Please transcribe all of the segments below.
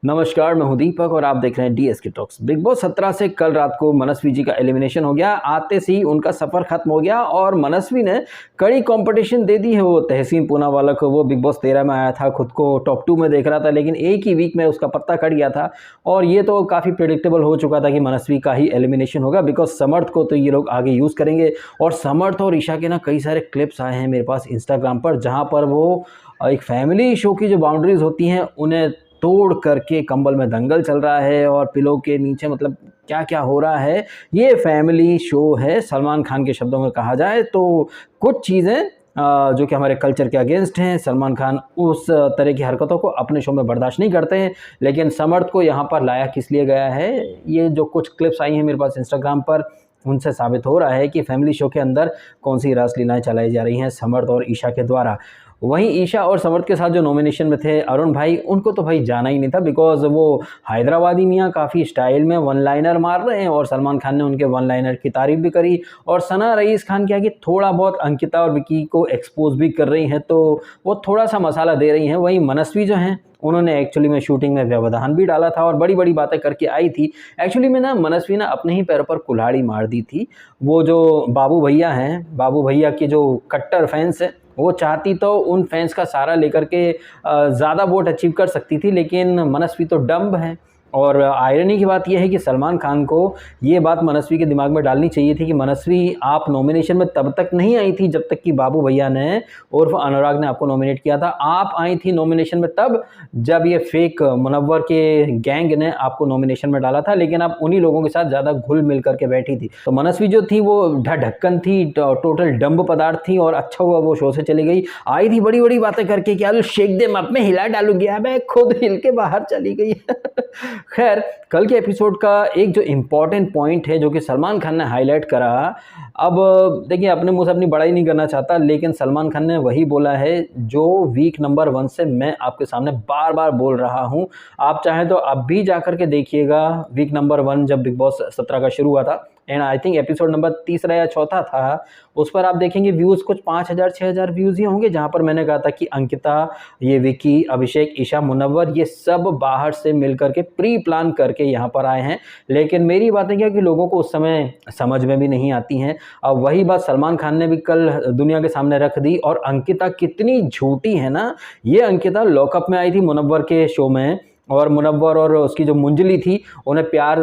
नमस्कार, मैं हूं दीपक और आप देख रहे हैं डीएसके टॉक्स। बिग बॉस 17 से कल रात को मनस्वी जी का एलिमिनेशन हो गया। आते ही उनका सफर खत्म हो गया और मनस्वी ने कड़ी कंपटीशन दे दी है वो तहसीन पूनावाला को। वो बिग बॉस 13 में आया था, खुद को टॉप 2 में देख रहा था, लेकिन एक ही वीक में उसका पत्ता कट गया था और ये तो काफ़ी प्रेडिक्टेबल हो चुका था कि मनस्वी का ही एलिमिनेशन होगा। बिकॉज समर्थ को तो ये लोग आगे यूज़ करेंगे और समर्थ और ईशा के ना कई सारे क्लिप्स आए हैं मेरे पास इंस्टाग्राम पर, जहाँ पर वो एक फैमिली शो की जो बाउंड्रीज होती हैं उन्हें तोड़ करके कंबल में दंगल चल रहा है और पिलो के नीचे मतलब क्या क्या हो रहा है। ये फैमिली शो है, सलमान खान के शब्दों में कहा जाए तो कुछ चीज़ें जो कि हमारे कल्चर के अगेंस्ट हैं। सलमान खान उस तरह की हरकतों को अपने शो में बर्दाश्त नहीं करते हैं, लेकिन समर्थ को यहाँ पर लाया किस लिए गया है, ये जो कुछ क्लिप्स आई हैं मेरे पास इंस्टाग्राम पर, उनसे साबित हो रहा है कि फैमिली शो के अंदर कौन सी रासलीलाएं चलाई जा रही हैं समर्थ और ईशा के द्वारा। वहीं ईशा और समर्थ के साथ जो नॉमिनेशन में थे अरुण भाई, उनको तो भाई जाना ही नहीं था, बिकॉज वो हैदराबादी मियाँ काफ़ी स्टाइल में वन लाइनर मार रहे हैं और सलमान खान ने उनके वन लाइनर की तारीफ भी करी। और सना रईस खान क्या कि थोड़ा बहुत अंकिता और विकी को एक्सपोज भी कर रही हैं, तो वो थोड़ा सा मसाला दे रही हैं। वहीं मनस्वी जो हैं उन्होंने एक्चुअली में शूटिंग में व्यवधान भी डाला था और बड़ी बड़ी बातें करके आई थी। एक्चुअली में ना मनस्वी ना अपने ही पैरों पर कुल्हाड़ी मार दी थी। वो जो बाबू भैया हैं, बाबू भैया के जो कट्टर फैंस हैं, वो चाहती तो उन फैंस का सहारा लेकर के ज़्यादा वोट अचीव कर सकती थी, लेकिन मनस्वी तो डम्ब है। और आयरनी की बात यह है कि सलमान खान को ये बात मनस्वी के दिमाग में डालनी चाहिए थी कि मनस्वी आप नॉमिनेशन में तब तक नहीं आई थी जब तक कि बाबू भैया ने उर्फ अनुराग ने आपको नॉमिनेट किया था। आप आई थी नॉमिनेशन में तब जब ये फेक मुनव्वर के गैंग ने आपको नॉमिनेशन में डाला था, लेकिन आप उन्हीं लोगों के साथ ज़्यादा घुल मिल करके बैठी थी। तो मनस्वी जो थी वो ढक्कन थी, टोटल डम्ब पदार्थ थी और अच्छा हुआ वो शो से चली गई। आई थी बड़ी बड़ी बातें करके कि यार शेक दे मप में हिला डालूंगी, मैं खुद हिल के बाहर चली गई। खैर, कल के एपिसोड का एक जो इम्पॉर्टेंट पॉइंट है जो कि सलमान खान ने हाईलाइट करा, अब देखिए अपने मुंह से अपनी बड़ाई नहीं करना चाहता, लेकिन सलमान खान ने वही बोला है जो वीक नंबर 1 से मैं आपके सामने बार बार बोल रहा हूं। आप चाहें तो अब भी जाकर के देखिएगा वीक नंबर 1 जब बिग बॉस 17 का शुरू हुआ था, and I think episode number 3 या 4 था, उस पर आप देखेंगे व्यूज़ कुछ 5000 6000 व्यूज़ ही होंगे, जहां पर मैंने कहा था कि अंकिता, ये विकी, अभिषेक, ईशा, मुनव्वर ये सब बाहर से मिल करके प्री प्लान करके यहाँ पर आए हैं। लेकिन मेरी बातें क्या कि लोगों को उस समय समझ में भी नहीं आती हैं। अब वही बात सलमान खान ने भी कल दुनिया के सामने रख दी। और अंकिता कितनी झूठी है ना, ये अंकिता लॉकअप में आई थी मुनव्वर के शो में, और मुनव्वर और उसकी जो मुंजली थी उन्हें प्यार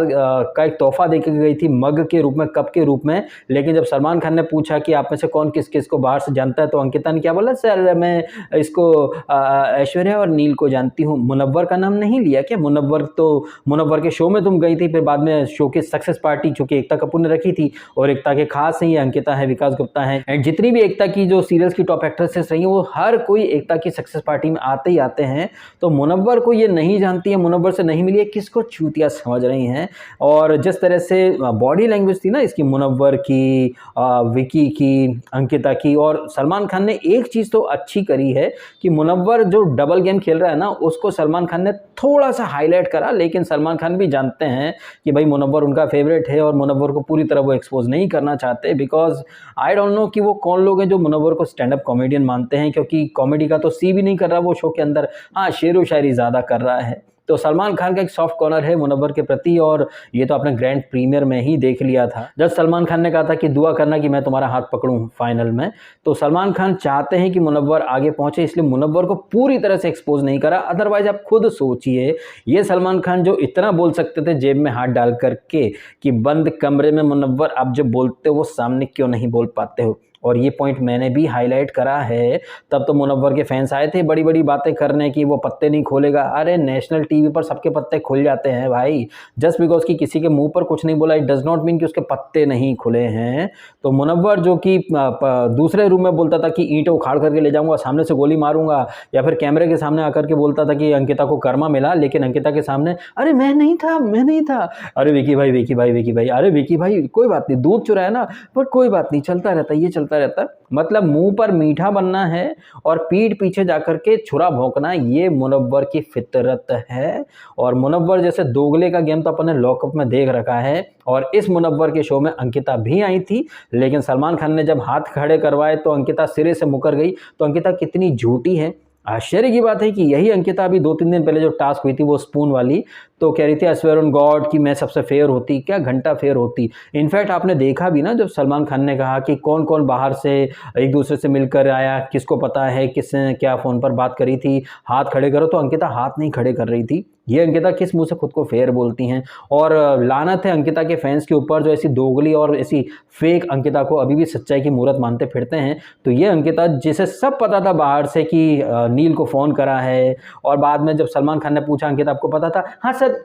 का एक तोहफा देके गई थी, मग के रूप में, कप के रूप में। लेकिन जब सलमान खान ने पूछा कि आप में से कौन किस किस को बाहर से जानता है, तो अंकिता ने क्या बोला, सर मैं इसको ऐश्वर्या और नील को जानती हूँ, मुनव्वर का नाम नहीं लिया क्या। मुनव्वर के शो में तुम गई थी, फिर बाद में शो की सक्सेस पार्टी चूंकि एकता कपूर ने रखी थी, और एकता के खास हैं ये अंकिता है, विकास गुप्ता है, एंड जितनी भी एकता की जो सीरियल्स की टॉप एक्ट्रेसेस रही हैं वो हर कोई एकता की सक्सेस पार्टी में आते ही आते हैं। तो मुनव्वर को ये नहीं जानती है, मुनव्वर से नहीं मिली है, किसको चूतिया समझ रही हैं। और जिस तरह से बॉडी लैंग्वेज थी ना इसकी, मुनव्वर की, विकी की, अंकिता की, और सलमान खान ने एक चीज़ तो अच्छी करी है कि मुनव्वर जो डबल गेम खेल रहा है ना, उसको सलमान खान ने थोड़ा सा हाईलाइट करा। लेकिन सलमान खान भी जानते हैं कि भाई मुनव्वर उनका फेवरेट है और मुनव्वर को पूरी तरह वो एक्सपोज नहीं करना चाहते, बिकॉज आई डोंट नो कि वो कौन लोग हैं जो मुनव्वर को स्टैंड अप कॉमेडियन मानते हैं, क्योंकि कॉमेडी का तो सी भी नहीं कर रहा वो शो के अंदर, हाँ शेर व शायरी ज़्यादा कर रहा है। तो सलमान खान का एक सॉफ्ट कॉर्नर है मुनव्वर के प्रति, और ये तो आपने ग्रैंड प्रीमियर में ही देख लिया था जब सलमान खान ने कहा था कि दुआ करना कि मैं तुम्हारा हाथ पकड़ूं फाइनल में। तो सलमान खान चाहते हैं कि मुनव्वर आगे पहुंचे, इसलिए मुनव्वर को पूरी तरह से एक्सपोज नहीं करा। अदरवाइज आप खुद सोचिए, ये सलमान खान जो इतना बोल सकते थे जेब में हाथ डाल करके कि बंद कमरे में मुनव्वर आप जब बोलते हो वो सामने क्यों नहीं बोल पाते हो, और ये पॉइंट मैंने भी हाईलाइट करा है। तब तो मुनव्वर के फैंस आए थे बड़ी बड़ी बातें करने की वो पत्ते नहीं खोलेगा। अरे नेशनल टीवी पर सबके पत्ते खुल जाते हैं भाई, जस्ट बिकॉज कि किसी के मुंह पर कुछ नहीं बोला इट डज नॉट मीन कि उसके पत्ते नहीं खुले हैं। तो मुनव्वर जो कि दूसरे रूम में बोलता था कि ईंटें उखाड़ करके ले जाऊंगा, सामने से गोली मारूंगा, या फिर कैमरे के सामने आकर के बोलता था कि अंकिता को कर्मा मिला, लेकिन अंकिता के सामने अरे मैं नहीं था, मैं नहीं था, अरे विकी भाई, विकी भाई, विकी भाई, अरे विकी भाई कोई बात नहीं, दूध चुराया ना, पर कोई बात नहीं, चलता रहता, ये चलता रहता। मतलब मुंह पर मीठा बनना है और पीठ पीछे जाकर के छुरा भौंकना, ये मुनव्वर की फितरत है। और मुनव्वर जैसे दोगले का गेम तो अपन ने लॉकअप में देख रखा है। और इस मुनव्वर के शो में अंकिता भी आई थी, लेकिन सलमान खान ने जब हाथ खड़े करवाए तो अंकिता सिरे से मुकर गई। तो अंकिता कितनी झूठी है, आश्चर्य की बात है कि यही अंकिता अभी 2-3 दिन पहले जो टास्क हुई थी वो स्पून वाली, तो कह रही थी आई स्वेयर ऑन गॉड कि मैं सबसे फेयर होती, क्या घंटा फेयर होती। इनफैक्ट आपने देखा भी ना जब सलमान खान ने कहा कि कौन कौन बाहर से एक दूसरे से मिलकर आया, किसको पता है किसने क्या फ़ोन पर बात करी थी, हाथ खड़े करो, तो अंकिता हाथ नहीं खड़े कर रही थी। ये अंकिता किस मुंह से खुद को फेयर बोलती हैं। और लानत है अंकिता के फैंस के ऊपर जो ऐसी दोगली और ऐसी फेक अंकिता को अभी भी सच्चाई की मूरत मानते फिरते हैं। तो ये अंकिता जिसे सब पता था बाहर से कि नील को फ़ोन करा है, और बाद में जब सलमान खान ने पूछा अंकिता आपको पता था, हाँ सर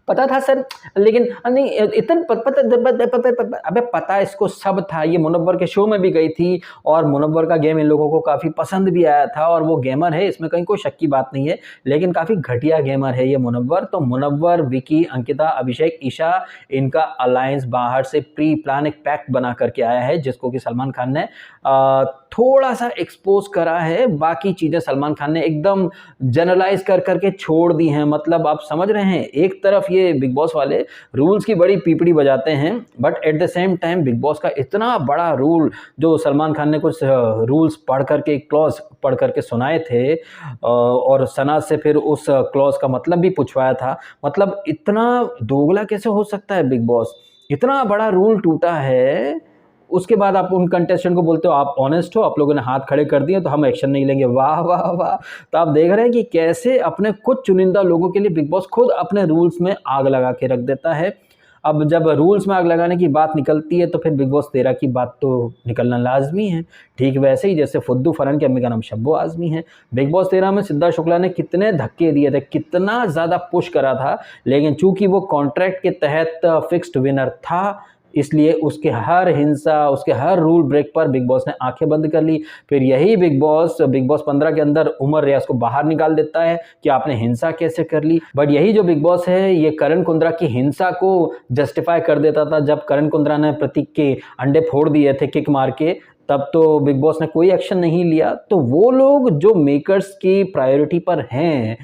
पता था सर, लेकिन नहीं इतना अबे पता इसको सब था। ये मुनव्वर के शो में भी गई थी और मुनव्वर का गेम इन लोगों को काफ़ी पसंद भी आया था, और वो गेमर है, इसमें कहीं कोई शक की बात नहीं है, लेकिन काफ़ी घटिया गेमर है ये मुनव्वर। तो मुनव्वर, विकी, अंकिता, अभिषेक, ईशा, इनका अलायंस बाहर से प्री प्लान एक पैक्ट बना करके आया है, जिसको कि सलमान खान ने थोड़ा सा एक्सपोज करा है। बाकी चीज़ें सलमान खान ने एकदम जनरलाइज कर करके छोड़ दी हैं। मतलब आप समझ रहे हैं, एक तरफ ये बिग बॉस वाले रूल्स की बड़ी पीपड़ी बजाते हैं, but at the same time big boss का इतना बड़ा रूल जो सलमान खान ने कुछ रूल्स पढ़ करके, क्लॉज पढ़ करके सुनाए थे, और सना से फिर उस क्लॉज का मतलब भी पूछवाया था। मतलब इतना दोगला कैसे हो सकता है बिग बॉस, इतना बड़ा रूल टूटा है, उसके बाद आप उन कंटेस्टेंट को बोलते हो आप ऑनेस्ट हो, आप लोगों ने हाथ खड़े कर दिए तो हम एक्शन नहीं लेंगे। वाह वाह वाह। तो आप देख रहे हैं कि कैसे अपने कुछ चुनिंदा लोगों के लिए बिग बॉस खुद अपने रूल्स में आग लगा के रख देता है। अब जब रूल्स में आग लगाने की बात निकलती है तो फिर बिग बॉस 13 की बात तो निकलना लाजमी है। ठीक वैसे ही जैसे फुद्दू फरहान की अम्मी का नाम शब्बो आजमी है। बिग बॉस 13 में सिद्धार्थ शुक्ला ने कितने धक्के दिए थे, कितना ज़्यादा पुश करा था, लेकिन चूंकि वो कॉन्ट्रैक्ट के तहत फिक्स्ड विनर था, इसलिए उसके हर हिंसा, उसके हर रूल ब्रेक पर बिग बॉस ने आंखें बंद कर ली। फिर यही बिग बॉस 15 के अंदर उमर रियाज को बाहर निकाल देता है कि आपने हिंसा कैसे कर ली। बट यही जो बिग बॉस है ये करण कुंद्रा की हिंसा को जस्टिफाई कर देता था। जब करण कुंद्रा ने प्रतीक के अंडे फोड़ दिए थे किक मार के, तब तो बिग बॉस ने कोई एक्शन नहीं लिया। तो वो लोग जो मेकर्स की प्रायोरिटी पर हैं,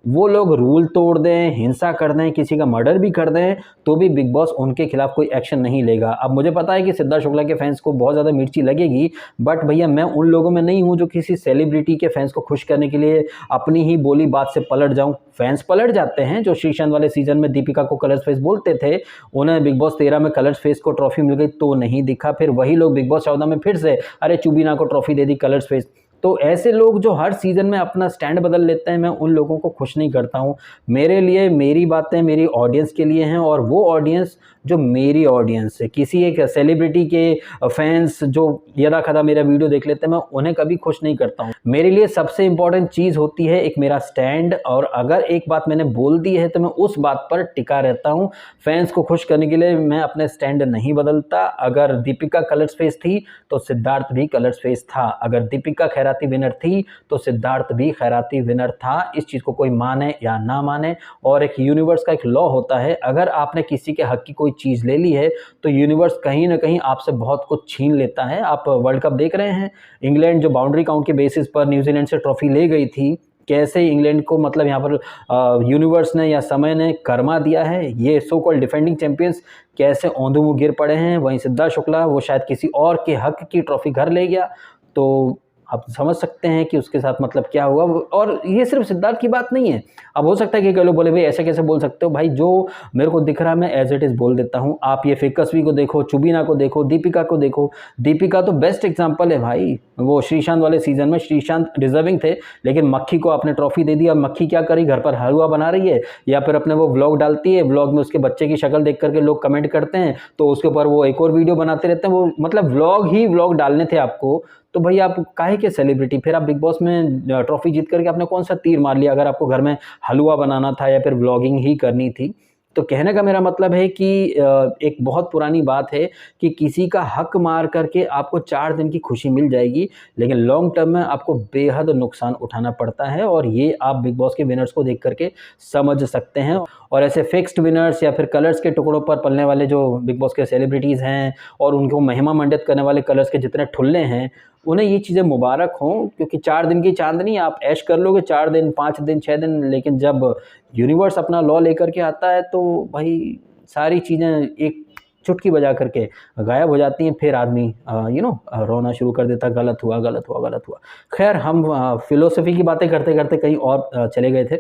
वो लोग रूल तोड़ दें, हिंसा कर दें, किसी का मर्डर भी कर दें, तो भी बिग बॉस उनके खिलाफ कोई एक्शन नहीं लेगा। अब मुझे पता है कि सिद्धार्थ शुक्ला के फैंस को बहुत ज़्यादा मिर्ची लगेगी, बट भैया मैं उन लोगों में नहीं हूँ जो किसी सेलिब्रिटी के फैंस को खुश करने के लिए अपनी ही बोली बात से पलट जाऊँ। फैंस पलट जाते हैं, जो श्रीशांत वाले सीजन में दीपिका को कलर्स फेस बोलते थे, उन्हें बिग बॉस 13 में कलर्स फेस को ट्रॉफी मिल गई तो नहीं दिखा। फिर वही लोग बिग बॉस 14 में फिर से अरे चुबीना को ट्रॉफी दे दी कलर्स फेस। तो ऐसे लोग जो हर सीज़न में अपना स्टैंड बदल लेते हैं, मैं उन लोगों को खुश नहीं करता हूँ। मेरे लिए मेरी बातें मेरी ऑडियंस के लिए हैं, और वो ऑडियंस जो मेरी ऑडियंस है, किसी एक सेलिब्रिटी के फैंस जो यदा खदा मेरा वीडियो देख लेते हैं, मैं उन्हें कभी खुश नहीं करता हूँ। मेरे लिए सबसे इंपॉर्टेंट चीज़ होती है एक मेरा स्टैंड, और अगर एक बात मैंने बोल दी है तो मैं उस बात पर टिका रहता हूँ। फैंस को खुश करने के लिए मैं अपने स्टैंड नहीं बदलता। अगर दीपिका कलर्स फेस थी तो सिद्धार्थ भी कलर्स फेस था, अगर दीपिका खैराती विनर थी तो सिद्धार्थ भी खैराती विनर था। इस चीज़ को कोई माने या ना माने, और एक यूनिवर्स का एक लॉ होता है, अगर आपने किसी के हक की कोई चीज़ ले ली है तो यूनिवर्स कहीं ना कहीं आपसे बहुत कुछ छीन लेता है। आप वर्ल्ड कप देख रहे हैं, इंग्लैंड जो बाउंड्री काउंट के बेसिस पर न्यूजीलैंड से ट्रॉफी ले गई थी, कैसे इंग्लैंड को मतलब यहाँ पर यूनिवर्स ने या समय ने कर्मा दिया है। ये सो कॉल्ड डिफेंडिंग चैंपियंस कैसे औंधे मुँह गिर पड़े हैं। वहीं सिद्धार्थ शुक्ला वो शायद किसी और के हक की ट्रॉफी घर ले गया, तो आप समझ सकते हैं कि उसके साथ मतलब क्या हुआ। और ये सिर्फ सिद्धार्थ की बात नहीं है। अब हो सकता है कि कई लोग बोले भाई ऐसे कैसे बोल सकते हो। भाई जो मेरे को दिख रहा है मैं एज इट इज़ बोल देता हूँ। आप ये फेकसवी को देखो, चुबीना को देखो, दीपिका को देखो। दीपिका तो बेस्ट एग्जाम्पल है भाई। वो श्रीशांत वाले सीजन में श्रीशांत डिजर्विंग थे, लेकिन मक्खी को आपने ट्रॉफी दे दी। और मक्खी क्या करी, घर पर हलवा बना रही है, या फिर अपने वो व्लॉग डालती है, व्लॉग में उसके बच्चे की शक्ल देख करके लोग कमेंट करते हैं, तो उसके ऊपर वो एक और वीडियो बनाते रहते हैं। वो मतलब व्लॉग ही व्लॉग डालने थे आपको, तो भाई आप काहे के सेलिब्रिटी। फिर आप बिग बॉस में ट्रॉफी जीत करके आपने कौन सा तीर मार लिया, अगर आपको घर में हलवा बनाना था या फिर व्लॉगिंग ही करनी थी। तो कहने का मेरा मतलब है कि एक बहुत पुरानी बात है कि किसी का हक मार करके आपको 4 दिन की खुशी मिल जाएगी, लेकिन लॉन्ग टर्म में आपको बेहद नुकसान उठाना पड़ता है। और ये आप बिग बॉस के विनर्स को देख करके समझ सकते हैं। और ऐसे फिक्स्ड विनर्स या फिर कलर्स के टुकड़ों पर पलने वाले जो बिग बॉस के सेलिब्रिटीज़ हैं, और उनको महिमा मंडित करने वाले कलर्स के जितने ठुल्ले हैं, उन्हें ये चीज़ें मुबारक हों। क्योंकि 4 दिन की चांदनी आप ऐश कर लोगे 4 दिन, 5 दिन, 6 दिन, लेकिन जब यूनिवर्स अपना लॉ लेकर के आता है तो भाई सारी चीज़ें एक चुटकी बजा करके गायब हो जाती हैं, फिर आदमी रोना शुरू कर देता, गलत हुआ गलत हुआ गलत हुआ। खैर हम फिलोसफी की बातें करते करते कहीं और चले गए थे।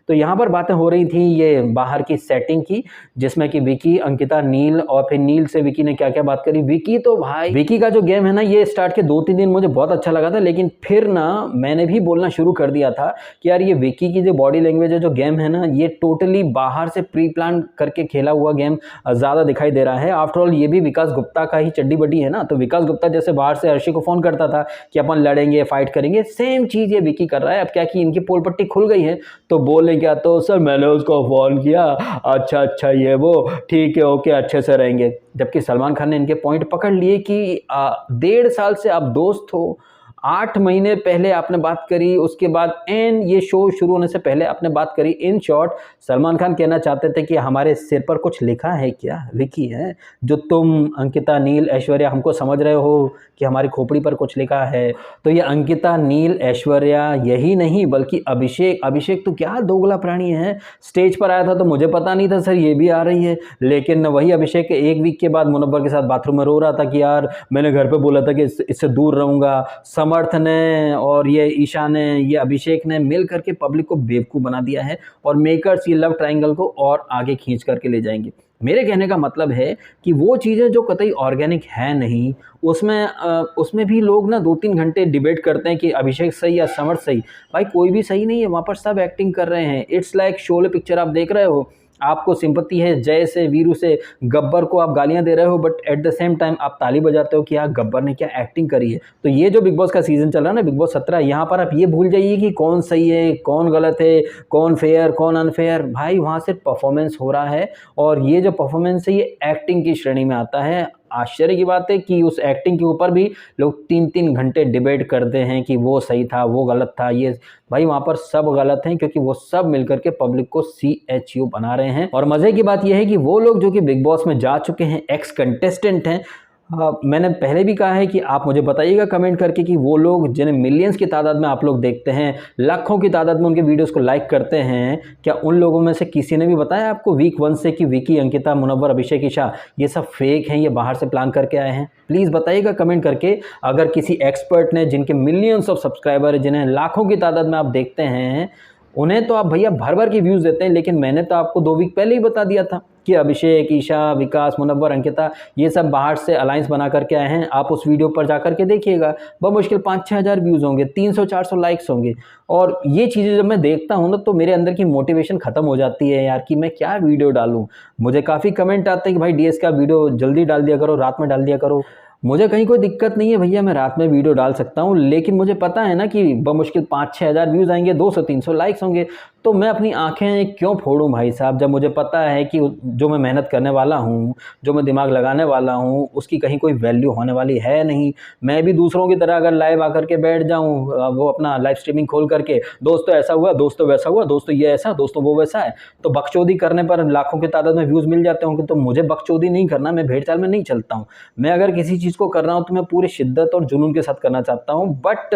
तो यहाँ पर बातें हो रही थी ये बाहर की सेटिंग की, जिसमें कि विकी, अंकिता, नील और फिर नील से विकी ने क्या क्या बात करी। विकी तो भाई, विकी का जो गेम है ना, ये स्टार्ट के 2-3 दिन मुझे बहुत अच्छा लगा था, लेकिन फिर ना मैंने भी बोलना शुरू कर दिया था कि यार ये विकी की जो बॉडी लैंग्वेज है, जो गेम है ना, ये टोटली बाहर से प्री प्लान करके खेला हुआ गेम ज़्यादा दिखाई दे रहा है। आफ्टर ऑल ये भी विकास गुप्ता का ही चड्डी बड्डी है ना, तो विकास गुप्ता जैसे बाहर से अर्शी को फ़ोन करता था कि अपन लड़ेंगे, फाइट करेंगे, सेम चीज़ ये विकी कर रहा है। अब क्या कि इनकी पोल पट्टी खुल गई है, तो बोले क्या, तो सर मैंने उसको फ़ोन किया, अच्छा अच्छा ये वो, ठीक है ओके, अच्छे से रहेंगे। जबकि सलमान खान ने इनके पॉइंट पकड़ लिए कि 1.5 साल से आप दोस्त हो, 8 महीने पहले आपने बात करी, उसके बाद ये शो शुरू होने से पहले आपने बात करी। इन शॉर्ट सलमान खान कहना चाहते थे कि हमारे सिर पर कुछ लिखा है क्या विकी, है जो तुम अंकिता, नील, ऐश्वर्या हमको समझ रहे हो कि हमारी खोपड़ी पर कुछ लिखा है। तो ये अंकिता, नील, ऐश्वर्या यही नहीं बल्कि अभिषेक तो क्या दोगला प्राणी है। स्टेज पर आया था तो मुझे पता नहीं था सर ये भी आ रही है, लेकिन वही अभिषेक 1 वीक के बाद मुनव्वर के साथ बाथरूम में रो रहा था कि यार मैंने घर पे बोला था कि इससे दूर रहूँगा। समर्थ ने और ये ईशा ने, ये अभिषेक ने मिल करके पब्लिक को बेवकूफ़ बना दिया है और मेकर्स ये लव ट्रायंगल को और आगे खींच करके ले जाएंगे। मेरे कहने का मतलब है कि वो चीज़ें जो कतई ऑर्गेनिक है नहीं, उसमें भी लोग ना 2-3 घंटे डिबेट करते हैं कि अभिषेक सही या समर्थ सही। भाई कोई भी सही नहीं है, वहाँ पर सब एक्टिंग कर रहे हैं। इट्स लाइक शोले पिक्चर आप देख रहे हो, आपको सिंपैथी है जय से, वीरू से, गब्बर को आप गालियां दे रहे हो, but at the same time आप ताली बजाते हो कि यार गब्बर ने क्या एक्टिंग करी है। तो ये जो बिग बॉस का सीजन चल रहा है ना, बिग बॉस 17, यहाँ पर आप ये भूल जाइए कि कौन सही है, कौन गलत है, कौन फेयर, कौन अनफेयर। भाई वहाँ सिर्फ परफॉर्मेंस हो रहा है, और ये जो परफॉर्मेंस है ये एक्टिंग की श्रेणी में आता है। आश्चर्य की बात है कि उस एक्टिंग के ऊपर भी लोग 3-3 घंटे डिबेट करते हैं कि वो सही था, वो गलत था। ये भाई वहाँ पर सब गलत हैं, क्योंकि वो सब मिलकर के पब्लिक को CHU बना रहे हैं। और मज़े की बात यह है कि वो लोग जो कि बिग बॉस में जा चुके हैं, एक्स कंटेस्टेंट हैं, मैंने पहले भी कहा है कि आप मुझे बताइएगा कमेंट करके कि वो लोग जिन्हें मिलियंस की तादाद में आप लोग देखते हैं, लाखों की तादाद में उनके वीडियोस को लाइक करते हैं, क्या उन लोगों में से किसी ने भी बताया आपको वीक 1 से कि विकी, अंकिता, मुनव्वर, अभिषेक, ईशा ये सब फेक हैं, ये बाहर से प्लान करके आए हैं? प्लीज़ बताइएगा कमेंट करके। अगर किसी एक्सपर्ट ने, जिनके मिलियंस ऑफ सब्सक्राइबर है, जिन्हें लाखों की तादाद में आप देखते हैं, उन्हें तो आप भैया भर भर के व्यूज़ देते हैं, लेकिन मैंने तो आपको 2 वीक पहले ही बता दिया था कि अभिषेक, ईशा, विकास, मुनव्वर, अंकिता ये सब बाहर से अलायंस बना करके आए हैं। आप उस वीडियो पर जा करके देखिएगा, बमुश्किल 5-6 हज़ार व्यूज़ होंगे, 300-400 लाइक्स होंगे। और ये चीज़ें जब मैं देखता हूँ ना, तो मेरे अंदर की मोटिवेशन ख़त्म हो जाती है यार कि मैं क्या वीडियो डालूँ। मुझे काफ़ी कमेंट आते हैं कि भाई DS का वीडियो जल्दी डाल दिया करो, रात में डाल दिया करो। मुझे कहीं कोई दिक्कत नहीं है भैया, मैं रात में वीडियो डाल सकता हूँ, लेकिन मुझे पता है ना कि बमुश्किल 5-6 हज़ार व्यूज़ आएंगे, 200-300 लाइक्स होंगे। तो मैं अपनी आंखें क्यों फोड़ूं भाई साहब, जब मुझे पता है कि जो मैं मेहनत करने वाला हूँ, जो मैं दिमाग लगाने वाला हूँ, उसकी कहीं कोई वैल्यू होने वाली है नहीं। मैं भी दूसरों की तरह अगर लाइव आकर के बैठ जाऊँ, वो अपना लाइव स्ट्रीमिंग खोल करके, दोस्तों ऐसा हुआ, दोस्तों वैसा हुआ, दोस्तों ये ऐसा, दोस्तों वो वैसा है, तो बकचोदी करने पर लाखों की तादाद में व्यूज़ मिल जाते होंगे। तो मुझे बकचोदी नहीं करना, मैं भेड़ चाल में नहीं चलता हूँ। मैं अगर किसी चीज़ को कर रहा हूँ तो मैं पूरी शिद्दत और जुनून के साथ करना चाहता हूँ। बट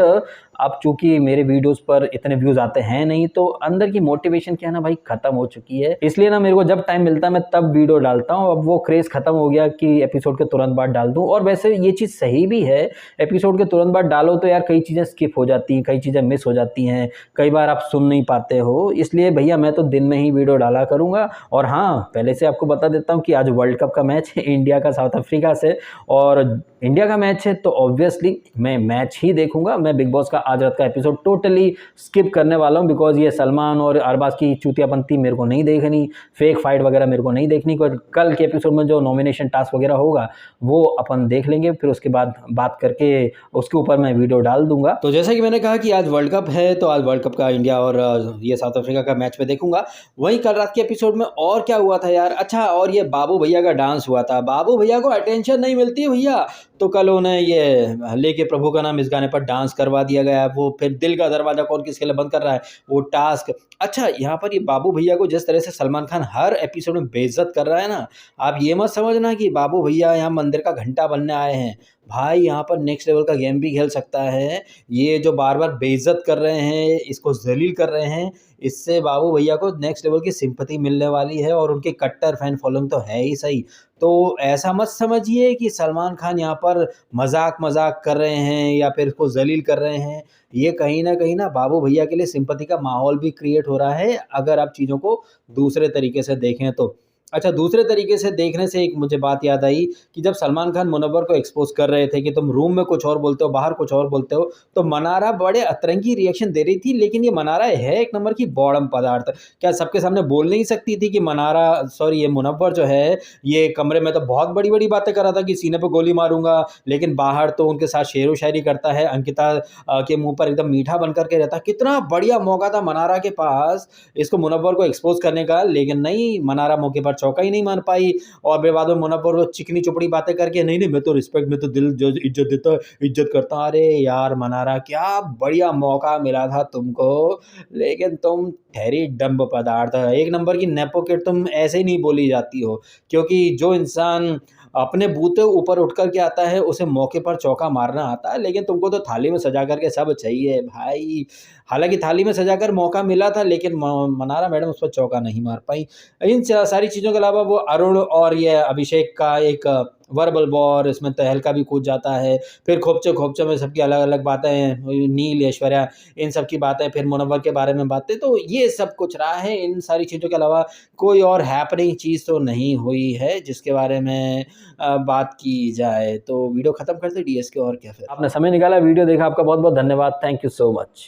अब चूंकि मेरे वीडियोस पर इतने व्यूज़ आते हैं नहीं, तो अंदर की मोटिवेशन क्या है ना भाई, ख़त्म हो चुकी है। इसलिए ना मेरे को जब टाइम मिलता है मैं तब वीडियो डालता हूँ। अब वो क्रेज़ ख़त्म हो गया कि एपिसोड के तुरंत बाद डाल दूँ। और वैसे ये चीज़ सही भी है, एपिसोड के तुरंत बाद डालो तो यार कई चीज़ें स्किप हो जाती हैं, कई चीज़ें मिस हो जाती हैं, कई बार आप सुन नहीं पाते हो। इसलिए भैया मैं तो दिन में ही वीडियो डाला करूँगा। और हाँ, पहले से आपको बता देता हूँ कि आज वर्ल्ड कप का मैच है इंडिया का साउथ अफ्रीका से, और इंडिया का मैच है तो ऑब्वियसली मैं मैच ही देखूंगा। मैं बिग बॉस का आज रात का एपिसोड टोटली स्किप करने वाला हूं, बिकॉज ये सलमान और अरबाज की चूतियापंती मेरे को नहीं देखनी, फेक फाइट वगैरह मेरे को नहीं देखनी। कल के एपिसोड में जो नॉमिनेशन टास्क वगैरह होगा वो अपन देख लेंगे, फिर उसके बाद बात करके उसके ऊपर मैं वीडियो डाल दूंगा। तो जैसा कि मैंने कहा कि आज वर्ल्ड कप है, तो आज वर्ल्ड कप का इंडिया और ये साउथ अफ्रीका का मैच में देखूंगा। वहीं कल रात के एपिसोड में और क्या हुआ था यार, अच्छा और ये बाबू भैया का डांस हुआ था। बाबू भैया को अटेंशन नहीं मिलती है भैया, तो कल उन्हें ये लेके प्रभु का नाम इस गाने पर डांस करवा दिया गया। वो फिर दिल का दरवाजा कौन किसके लिए बंद कर रहा है, वो टास्क। अच्छा यहाँ पर ये बाबू भैया को जिस तरह से सलमान खान हर एपिसोड में बेइज्जत कर रहा है ना, आप ये मत समझना कि बाबू भैया यहाँ मंदिर का घंटा बनने आए हैं। भाई यहाँ पर नेक्स्ट लेवल का गेम भी खेल सकता है। ये जो बार-बार बेइज़्ज़त कर रहे हैं, इसको ज़लील कर रहे हैं, इससे बाबू भैया को नेक्स्ट लेवल की सिम्पैथी मिलने वाली है और उनकी कट्टर फैन फॉलोइंग तो है ही सही। तो ऐसा मत समझिए कि सलमान खान यहाँ पर मज़ाक-मज़ाक कर रहे हैं या फिर इसको ज़लील कर रहे हैं। ये कहीं न कहीं ना बाबू भैया के लिए सिम्पैथी का माहौल भी क्रिएट हो रहा है, अगर आप चीज़ों को दूसरे तरीके से देखें तो। अच्छा, दूसरे तरीके से देखने से एक मुझे बात याद आई कि जब सलमान खान मुनव्वर को एक्सपोज़ कर रहे थे कि तुम रूम में कुछ और बोलते हो, बाहर कुछ और बोलते हो, तो मनारा बड़े अतरंगी रिएक्शन दे रही थी, लेकिन ये मनारा है एक नंबर की बॉडम पदार्थ। क्या सबके सामने बोल नहीं सकती थी कि मनारा सॉरी ये मुनव्वर जो है, ये कमरे में तो बहुत बड़ी-बड़ी बातें कर रहा था कि सीने पे गोली मारूँगा, लेकिन बाहर तो उनके साथ शेरो-शायरी करता है, अंकिता के मुँह पर एकदम मीठा बन कर के रहता है। कितना बढ़िया मौका था मनारा के पास इसको मुनव्वर को एक्सपोज़ करने का, लेकिन नहीं, मनारा मौके पर चौका ही नहीं मार पाई और फिर बाद में मुनव्वर वो चिकनी-चुपड़ी बातें करके नहीं, नहीं मैं तो रिस्पेक्ट में तो दिल जो इज़्ज़त देता है, इज़्ज़त करता हूँ। अरे यार मनारा क्या बढ़िया मौका मिला था तुमको, लेकिन तुम ठहरी डंब पदार्थ। एक नंबर की नेपो किड तुम ऐसे ही नहीं बोली जाती हो, क्योंकि जो इंसान अपने बूते ऊपर उठ कर के आता है, उसे मौके पर चौका मारना आता है, लेकिन तुमको तो थाली में सजा कर के सब चाहिए भाई। हालाँकि थाली में सजाकर मौका मिला था, लेकिन मनारा मैडम उस पर चौका नहीं मार पाई। इन सारी चीज़ों के अलावा वो अरुण और ये अभिषेक का एक वर्बल वॉर, इसमें तहलका भी कूद जाता है। फिर खोपचे-खोपचे में सबकी अलग-अलग बातें, नील, ऐश्वर्या, इन सब की बातें, फिर मुनव्वर के बारे में बातें, तो ये सब कुछ रहा है। इन सारी चीज़ों के अलावा कोई और हैपनिंग चीज़ तो नहीं हुई है जिसके बारे में बात की जाए। तो वीडियो खत्म करते हैं डीएस के, और क्या फिर। आपने समय निकाला, वीडियो देखा, आपका बहुत-बहुत धन्यवाद। Thank you so much.